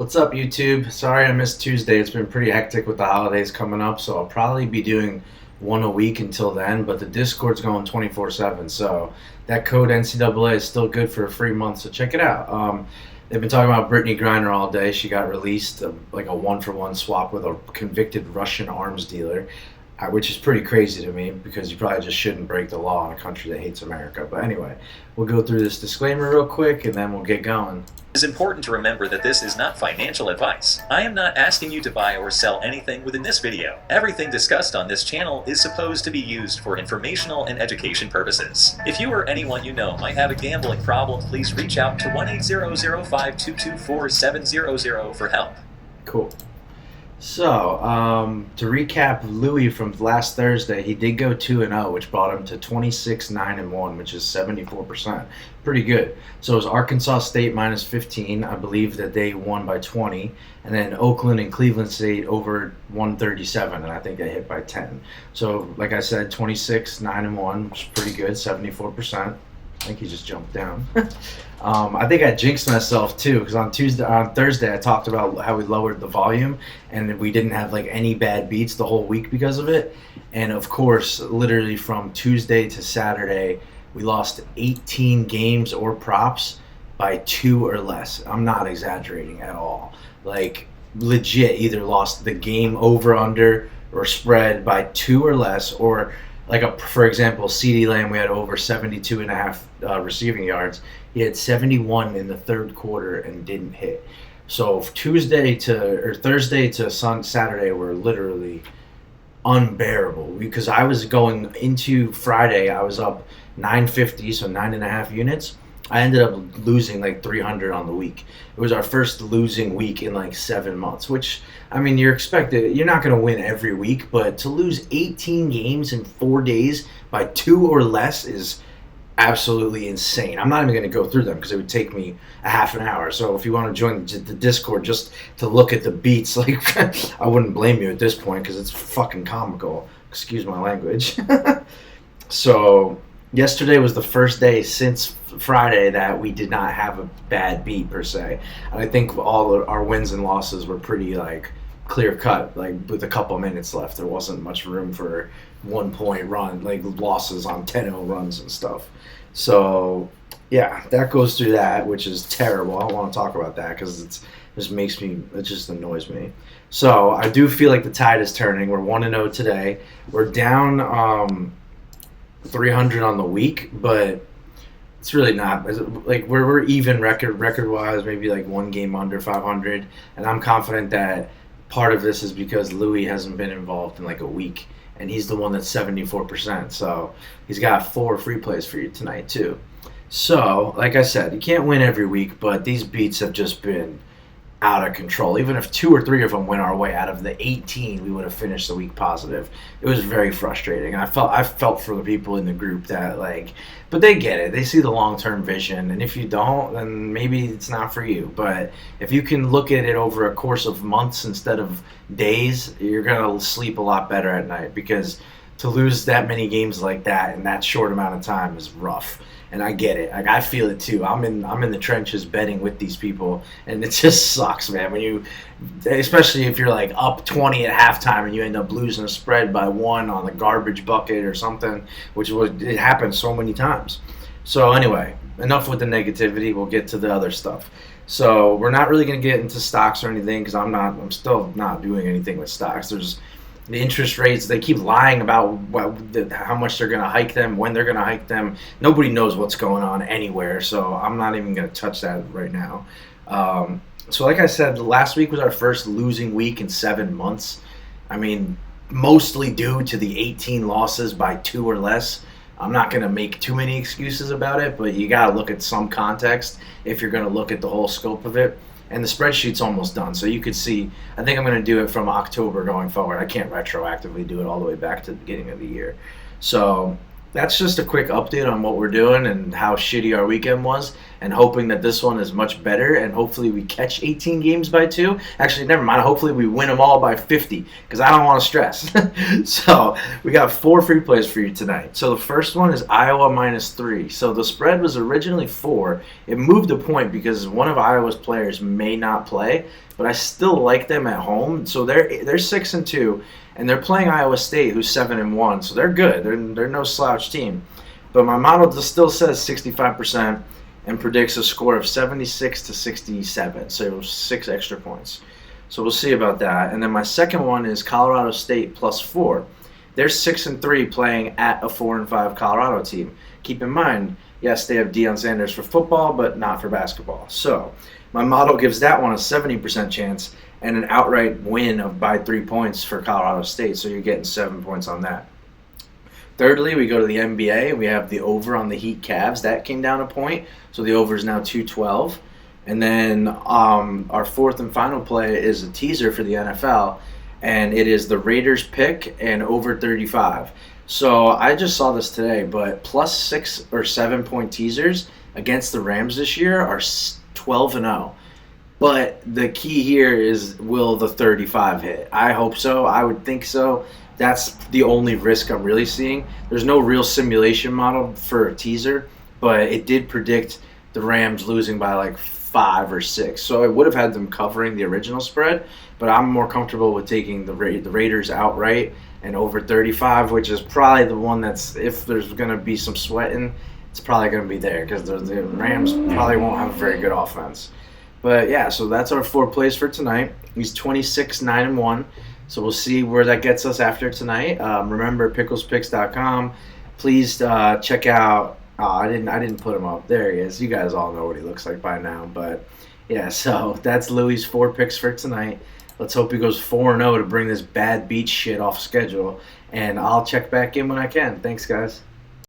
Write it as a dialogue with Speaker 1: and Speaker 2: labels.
Speaker 1: What's up, YouTube? Sorry I missed Tuesday. It's been pretty hectic with the holidays coming up, so I'll probably be doing one a week until then. But the Discord's going 24/7, so that code NCAA is still good for a free month. So check it out. They've been talking about Brittany Griner all day. She got released, like a one-for-one swap with a convicted Russian arms dealer, which is pretty crazy to me because you probably just shouldn't break the law in a country that hates America. But anyway, we'll go through this disclaimer real quick and then we'll get going.
Speaker 2: It is important to remember that this is not financial advice. I am not asking you to buy or sell anything within this video. Everything discussed on this channel is supposed to be used for informational and education purposes. If you or anyone you know might have a gambling problem, please reach out to 1-800-522-4700 for help.
Speaker 1: Cool. So, to recap Louie from last Thursday, he did go 2-0, which brought him to 26-9-1, which is 74%. Pretty good. So it was Arkansas State minus 15. I believe that they won by 20. And then Oakland and Cleveland State over 137, and I think they hit by 10. So, like I said, 26-9-1, which is pretty good, 74%. I think he just jumped down. I think I jinxed myself too because on Thursday I talked about how we lowered the volume and we didn't have like any bad beats the whole week because of it. And of course, literally from Tuesday to Saturday, we lost 18 games or props by 2 or less. I'm not exaggerating at all. Like legit, either lost the game over under or spread by 2 or less, or for example, CeeDee Lamb, we had over 72.5 receiving yards. He had 71 in the third quarter and didn't hit. So Thursday to Saturday were literally unbearable because I was going into Friday, I was up 950, so 9.5 units. I ended up losing like 300 on the week. It was our first losing week in like 7 months, which, I mean, you're not going to win every week, but to lose 18 games in 4 days by 2 or less is absolutely insane. I'm not even going to go through them because it would take me a half an hour. So if you want to join the Discord just to look at the beats, like I wouldn't blame you at this point because it's fucking comical. Excuse my language. So yesterday was the first day since Friday that we did not have a bad beat per se. And I think all of our wins and losses were pretty like clear cut, like with a couple minutes left. There wasn't much room for 1 point run, like losses on 10-0 runs and stuff. So yeah, that goes through that, which is terrible. I don't want to talk about that because it just annoys me. So I do feel like the tide is turning. We're 1-0 today. We're down 300 on the week, but it's really not. Like we're even record wise, maybe like one game under 500, and I'm confident that part of this is because Louie hasn't been involved in like a week, and he's the one that's 74%. So he's got 4 free plays for you tonight too. So like I said, you can't win every week, but these beats have just been out of control. Even if 2 or 3 of them went our way out of the 18, we would have finished the week positive. It was very frustrating. I felt for the people in the group that but they get it. They see the long-term vision, and if you don't, then maybe it's not for you. But if you can look at it over a course of months instead of days, you're gonna sleep a lot better at night because to lose that many games like that in that short amount of time is rough. And I get it. Like I feel it too. I'm in the trenches betting with these people, and it just sucks, man. Especially if you're like up 20 at halftime and you end up losing a spread by 1 on the garbage bucket or something, it happens so many times. So anyway, enough with the negativity. We'll get to the other stuff. So we're not really going to get into stocks or anything because I'm still not doing anything with stocks. There's the interest rates, they keep lying about how much they're going to hike them, when they're going to hike them. Nobody knows what's going on anywhere, so I'm not even going to touch that right now. So like I said, last week was our first losing week in 7 months. I mean, mostly due to the 18 losses by 2 or less. I'm not going to make too many excuses about it, but you got to look at some context if you're going to look at the whole scope of it. And the spreadsheet's almost done, so you could see. I think I'm going to do it from October going forward. I can't retroactively do it all the way back to the beginning of the year. So that's just a quick update on what we're doing and how shitty our weekend was. and hoping that this one is much better, and hopefully we catch 18 games by 2. Actually, never mind. Hopefully we win them all by 50 because I don't want to stress. So we got 4 free plays for you tonight. So the first one is Iowa -3. So the spread was originally 4. It moved a point because one of Iowa's players may not play, but I still like them at home. So they're 6-2, and they're playing Iowa State, who's 7-1. So they're good. They're no slouch team. But my model still says 65% and predicts a score of 76-67. So 6 extra points. So we'll see about that. And then my second one is Colorado State +4. They're 6-3 playing at a 4-5 Colorado team. Keep in mind, yes, they have Deion Sanders for football, but not for basketball. So my model gives that one a 70% chance and an outright win by 3 points for Colorado State. So you're getting 7 points on that. Thirdly, we go to the NBA. We have the over on the Heat Cavs. That came down a point. So the over is now 212. And then our fourth and final play is a teaser for the NFL, and it is the Raiders pick and over 35. So I just saw this today, but +6 or 7 point teasers against the Rams this year are 12-0. But the key here is, will the 35 hit? I hope so. I would think so. That's the only risk I'm really seeing. There's no real simulation model for a teaser, but it did predict the Rams losing by like 5 or 6. So I would have had them covering the original spread, but I'm more comfortable with taking the Raiders outright and over 35, which is probably the one that's, if there's going to be some sweating, it's probably going to be there because the Rams probably won't have a very good offense. But yeah, so that's our 4 plays for tonight. He's 26-9-1. So we'll see where that gets us after tonight. Remember, picklespicks.com. Please check out. I didn't put him up. There he is. You guys all know what he looks like by now. But yeah, so that's Louie's 4 picks for tonight. Let's hope he goes 4-0 to bring this bad beach shit off schedule. And I'll check back in when I can. Thanks, guys.